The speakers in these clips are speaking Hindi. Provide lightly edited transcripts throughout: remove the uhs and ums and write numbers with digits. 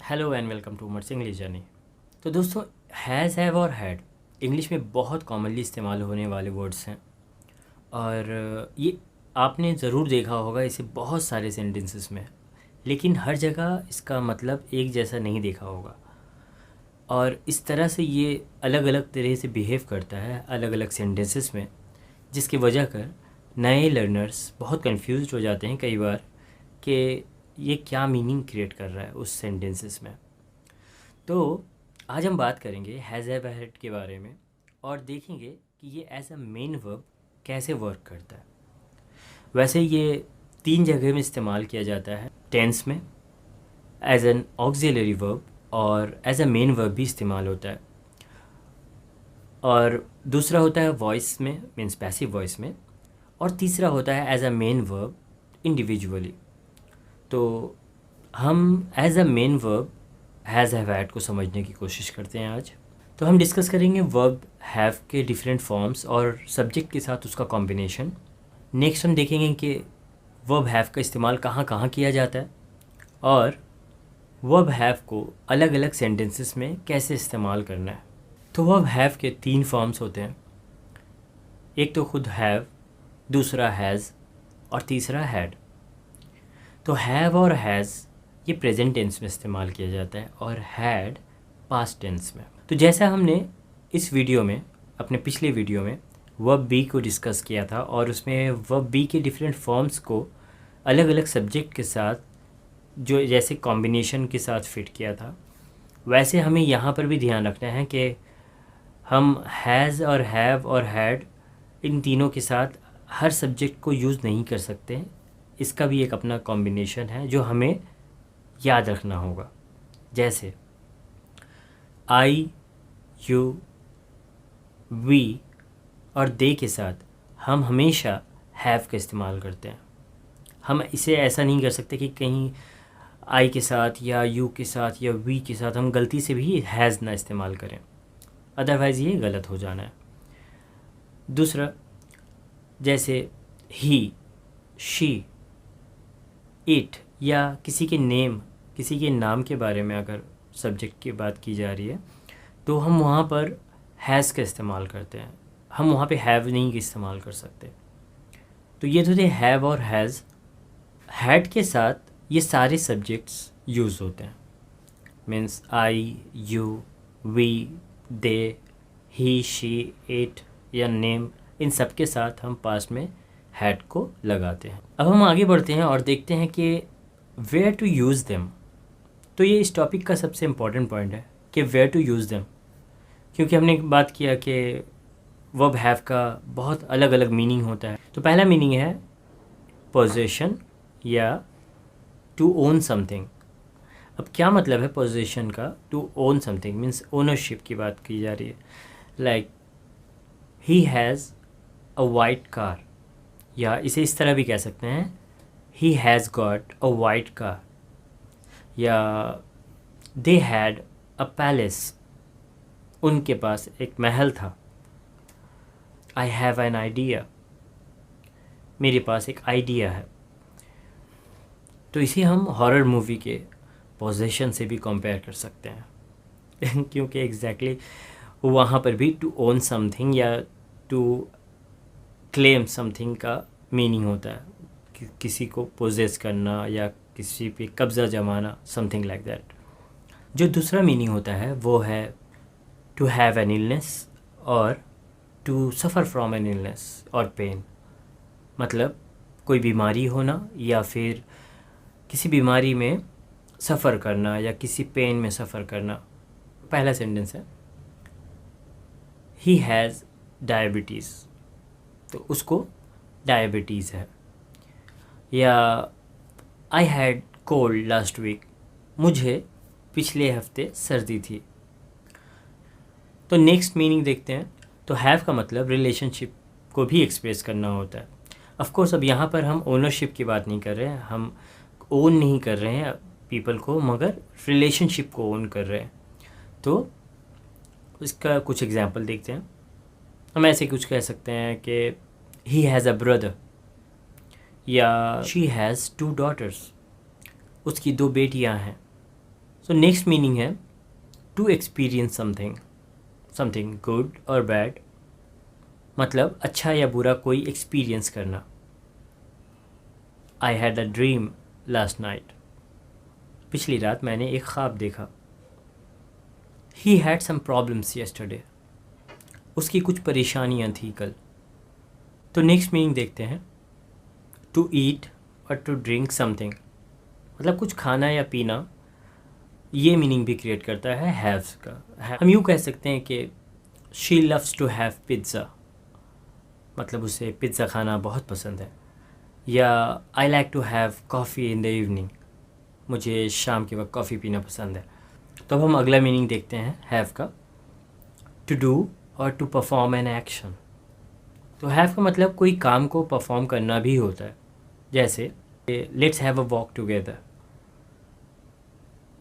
Hello and welcome to Umar's English journey. तो दोस्तों, हैज़, हैव और हैड इंग्लिश में बहुत कॉमनली इस्तेमाल होने वाले वर्ड्स हैं और ये आपने ज़रूर देखा होगा इसे बहुत सारे सेंटेंसेस में, लेकिन हर जगह इसका मतलब एक जैसा नहीं देखा होगा और इस तरह से ये अलग अलग तरह से बिहेव करता है अलग अलग सेंटेंसेस में, जिसकी वजह कर नए लर्नर्स बहुत कंफ्यूज्ड हो जाते हैं कई बार कि ये क्या मीनिंग क्रिएट कर रहा है उस सेंटेंसेस में। तो आज हम बात करेंगे हैज़, हैव, हैड के बारे में और देखेंगे कि ये एज अ मेन वर्ब कैसे वर्क करता है। वैसे ये 3 जगह में इस्तेमाल किया जाता है, टेंस में, एज एन ऑक्सिलरी वर्ब और एज अ मेन वर्ब भी इस्तेमाल होता है। और दूसरा होता है वॉइस में, मीन्स पैसिव वॉइस में, और तीसरा होता है as a main verb individually. तो हम as a main verb has, have, had को समझने की कोशिश करते हैं आज। तो हम डिस्कस करेंगे वर्ब हैव के डिफरेंट फॉर्म्स और सब्जेक्ट के साथ उसका कॉम्बिनेशन। नेक्स्ट हम देखेंगे कि वर्ब हैव का इस्तेमाल कहाँ कहाँ किया जाता है और वर्ब हैव को अलग अलग सेंटेंसेस में कैसे इस्तेमाल करना है। तो वर्ब हैव के 3 फॉर्म्स होते हैं, एक तो खुद हैव, दूसरा हैज़ और तीसरा हैड। तो हैव और हैज़ ये प्रेजेंट टेंस में इस्तेमाल किया जाता है और हैड पास्ट टेंस में। तो जैसा हमने इस वीडियो में, अपने पिछले वीडियो में वर्ब बी को डिस्कस किया था और उसमें वर्ब बी के डिफरेंट फॉर्म्स को अलग अलग सब्जेक्ट के साथ जो जैसे कॉम्बिनेशन के साथ फिट किया था, वैसे हमें यहाँ पर भी ध्यान रखना है कि हम हैज़ और हैव और हैड इन तीनों के साथ हर सब्जेक्ट को यूज़ नहीं कर सकते। इसका भी एक अपना कॉम्बिनेशन है जो हमें याद रखना होगा। जैसे आई, यू, वी और दे के साथ हम हमेशा हैव का इस्तेमाल करते हैं। हम इसे ऐसा नहीं कर सकते कि कहीं आई के साथ या यू के साथ या वी के साथ हम गलती से भी हैज़ ना इस्तेमाल करें, अदरवाइज़ ये गलत हो जाना है। दूसरा, जैसे ही, शी, इट या किसी के नाम के बारे में अगर सब्जेक्ट की बात की जा रही है तो हम वहाँ पर हैज़ का इस्तेमाल करते हैं, हम वहाँ पे हैव नहीं इस्तेमाल कर सकते। तो ये तो थे हैव और हैज़। हैड के साथ ये सारे सब्जेक्ट्स यूज़ होते हैं, means I, you, we, they, he, she, it या नेम, इन सब के साथ हम पास्ट में हैड को लगाते हैं। अब हम आगे बढ़ते हैं और देखते हैं कि वेयर टू यूज़ देम। तो ये इस टॉपिक का सबसे इम्पॉर्टेंट पॉइंट है कि वेयर टू यूज़ देम, क्योंकि हमने बात किया कि वर्ब हैव का बहुत अलग अलग मीनिंग होता है। तो पहला मीनिंग है पोजेशन या टू ओन समथिंग। अब क्या मतलब है पोजेशन का? To own something means ownership की बात की जा रही है। Like he has a white car, या इसे इस तरह भी कह सकते हैं he has got a white car, या दे हैड अ पैलेस, उनके पास एक महल था। आई हैव एन आइडिया, मेरे पास एक आइडिया है। तो इसे हम हॉरर मूवी के पोजेशन से भी कंपेयर कर सकते हैं क्योंकि एग्जैक्टली वहाँ पर भी टू ओन समथिंग या टू क्लेम समथिंग का मीनिंग होता है, किसी को पोजेस करना या किसी पे कब्ज़ा जमाना, समथिंग लाइक दैट। जो दूसरा मीनिंग होता है वो है टू हैव एन इलनेस और to suffer from an illness और पेन। मतलब कोई बीमारी होना या फिर किसी बीमारी में सफ़र करना या किसी पेन में सफ़र करना। पहला सेंटेंस है ही हैज़ डायबिटीज़, तो उसको डायबिटीज़ है। या I had cold last week, मुझे पिछले हफ्ते सर्दी थी। तो नेक्स्ट मीनिंग देखते हैं। तो हैव का मतलब रिलेशनशिप को भी एक्सप्रेस करना होता है। ऑफ कोर्स अब यहाँ पर हम ओनरशिप की बात नहीं कर रहे हैं, हम ओन नहीं कर रहे हैं पीपल को, मगर रिलेशनशिप को ओन कर रहे हैं। तो इसका कुछ एग्जांपल देखते हैं। हम ऐसे कुछ कह सकते हैं कि ही हैज़ अ ब्रदर, या शी हैज़ 2 daughters, उसकी 2 बेटियां हैं। तो नेक्स्ट मीनिंग है to experience something, something good और बैड, मतलब अच्छा या बुरा कोई एक्सपीरियंस करना। I had a dream last night, पिछली रात मैंने एक ख्वाब देखा। He had some problems yesterday, उसकी कुछ परेशानियां थी कल। तो नेक्स्ट मीनिंग देखते हैं, टू ईट और टू ड्रिंक समथिंग, मतलब कुछ खाना या पीना, ये मीनिंग भी क्रिएट करता है हैव्स का। हम यूँ कह सकते हैं कि she loves to have pizza, मतलब उसे पिज़्ज़ा खाना बहुत पसंद है। या I like to have coffee in the evening, मुझे शाम के वक्त कॉफ़ी पीना पसंद है। तो अब हम अगला मीनिंग देखते हैं हैव का, टू डू और टू परफॉर्म एन एक्शन। तो हैव का मतलब कोई काम को परफॉर्म करना भी होता है, जैसे let's have a walk together,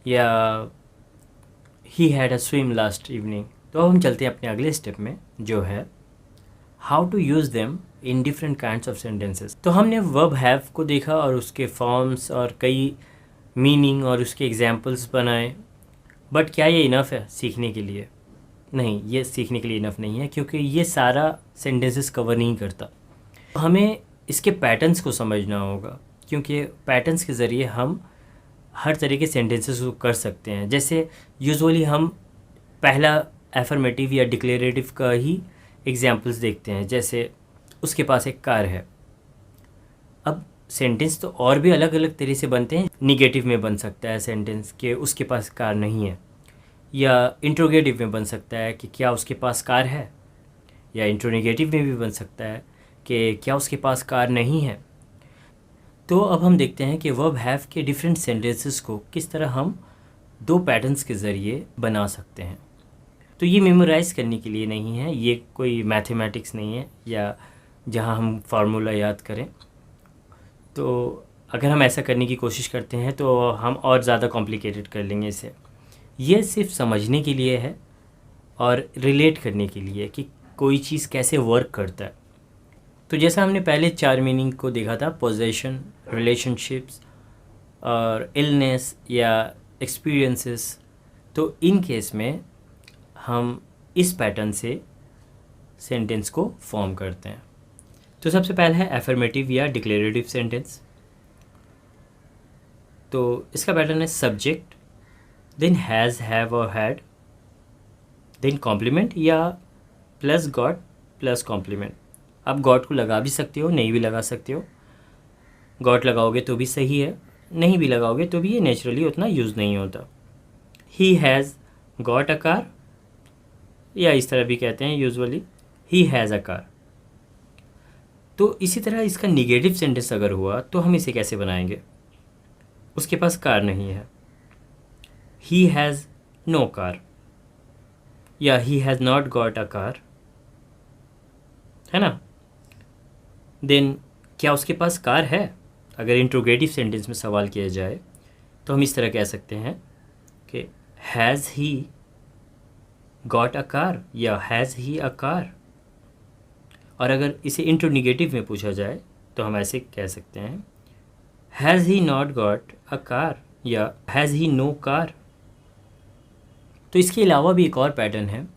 या he had a swim last evening. तो अब हम चलते हैं अपने अगले स्टेप में, जो है how to use them in different kinds of sentences. तो हमने वर्ब हैव को देखा और उसके फॉर्म्स और कई मीनिंग और उसके एग्जाम्पल्स बनाए, बट क्या ये इनफ है सीखने के लिए? नहीं, ये सीखने के लिए इनफ नहीं है, क्योंकि ये सारा सेंटेंसेस कवर नहीं करता। हमें इसके पैटर्न्स को समझना होगा, क्योंकि पैटर्न्स के ज़रिए हम हर तरह के सेंटेंसेस को कर सकते हैं। जैसे यूजुअली हम पहला एफर्मेटिव या डिक्लेरेटिव का ही एग्जांपल्स देखते हैं, जैसे उसके पास एक कार है। अब सेंटेंस तो और भी अलग अलग तरह से बनते हैं। निगेटिव में बन सकता है सेंटेंस कि उसके पास कार नहीं है, या इंट्रोगेटिव में बन सकता है कि क्या उसके पास कार है, या इंट्रोनेगेटिव में भी बन सकता है कि क्या उसके पास कार नहीं है। तो अब हम देखते हैं कि वर्ब हैव के डिफरेंट सेंटेंसेस को किस तरह हम दो पैटर्न्स के ज़रिए बना सकते हैं। तो ये मेमोराइज़ करने के लिए नहीं है, ये कोई मैथमेटिक्स नहीं है या जहाँ हम फार्मूला याद करें। तो अगर हम ऐसा करने की कोशिश करते हैं तो हम और ज़्यादा कॉम्प्लिकेटेड कर लेंगे इसे। ये सिर्फ समझने के लिए है और रिलेट करने के लिए कि कोई चीज़ कैसे वर्क करता है। तो जैसा हमने पहले 4 मीनिंग को देखा था, पोजेशन, रिलेशनशिप्स और इलनेस या एक्सपीरियंसेस, तो इन केस में हम इस पैटर्न से सेंटेंस को फॉर्म करते हैं। तो सबसे पहला है एफर्मेटिव या डिक्लेरेटिव सेंटेंस। तो इसका पैटर्न है सब्जेक्ट, देन हैज़, हैव और हैड, देन कॉम्प्लीमेंट या प्लस गॉट प्लस कॉम्प्लीमेंट। आप गॉट को लगा भी सकते हो, नहीं भी लगा सकते हो। गॉट लगाओगे तो भी सही है, नहीं भी लगाओगे तो भी ये नेचुरली उतना यूज़ नहीं होता। ही हैज़ गॉट अ कार, या इस तरह भी कहते हैं usually, he has a car. तो इसी तरह इसका निगेटिव सेंटेंस अगर हुआ तो हम इसे कैसे बनाएंगे? उसके पास कार नहीं है, ही हैज़ नो कार, या he has not got a car, है ना। देन क्या उसके पास कार है? अगर इंट्रोगेटिव सेंटेंस में सवाल किया जाए तो हम इस तरह कह सकते हैं कि has he got a car या हैज़ ही अ कार। और अगर इसे इंट्रोनेगेटिव में पूछा जाए तो हम ऐसे कह सकते हैं has he not got a car या हैज़ ही नो कार। तो इसके अलावा भी एक और पैटर्न है,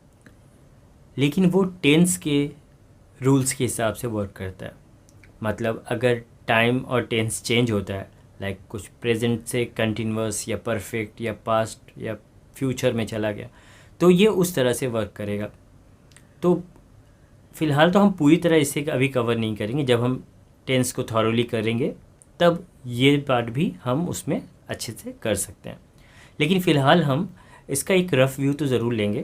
लेकिन वो टेंस के रूल्स के हिसाब से वर्क करता है। मतलब अगर टाइम और टेंस चेंज होता है, लाइक कुछ प्रेजेंट से कंटिन्यूअस या परफेक्ट या पास्ट या फ्यूचर में चला गया, तो ये उस तरह से वर्क करेगा। तो फ़िलहाल तो हम पूरी तरह इसे अभी कवर नहीं करेंगे, जब हम टेंस को थॉरोली करेंगे तब ये पार्ट भी हम उसमें अच्छे से कर सकते हैं। लेकिन फ़िलहाल हम इसका एक रफ़ व्यू तो ज़रूर लेंगे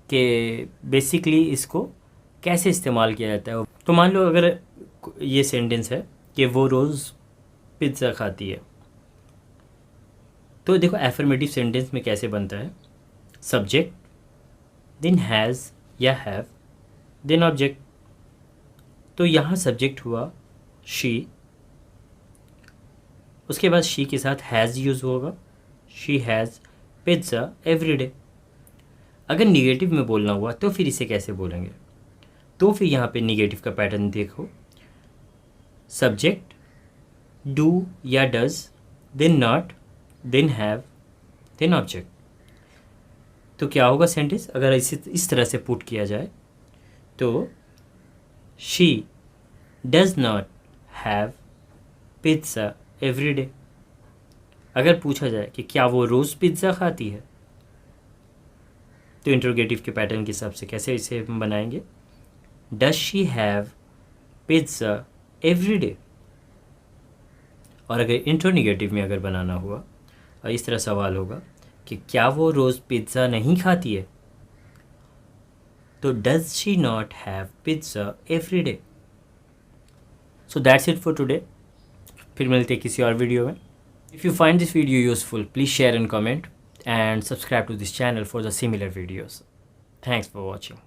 कि बेसिकली इसको कैसे इस्तेमाल किया जाता है। तो मान लो अगर ये सेंटेंस है कि वो रोज़ पिज़्ज़ा खाती है, तो देखो एफर्मेटिव सेंटेंस में कैसे बनता है, सब्जेक्ट, देन हैज़ या हैव, देन ऑब्जेक्ट। तो यहाँ सब्जेक्ट हुआ शी, उसके बाद शी के साथ हैज़ यूज़ होगा, she has pizza every day. अगर निगेटिव में बोलना हुआ तो फिर इसे कैसे बोलेंगे? तो फिर यहाँ पे निगेटिव का पैटर्न देखो, सब्जेक्ट डू या does, then not, then have, then object. तो क्या होगा सेंटेंस अगर इस तरह से पुट किया जाए तो she does not have pizza every day. अगर पूछा जाए कि क्या वो रोज़ पिज़्ज़ा खाती है तो इंट्रोगेटिव के पैटर्न के हिसाब से कैसे इसे हम बनाएंगे, does she have pizza every day. और अगर इंट्रोनिगेटिव में अगर बनाना हुआ और इस तरह सवाल होगा कि क्या वो रोज़ पिज़्ज़ा नहीं खाती है तो does she not have pizza every day. So that's it for today. फिर मिलते हैं किसी और वीडियो में। If you find this video useful please share and comment and subscribe to this channel for the similar videos. Thanks for watching.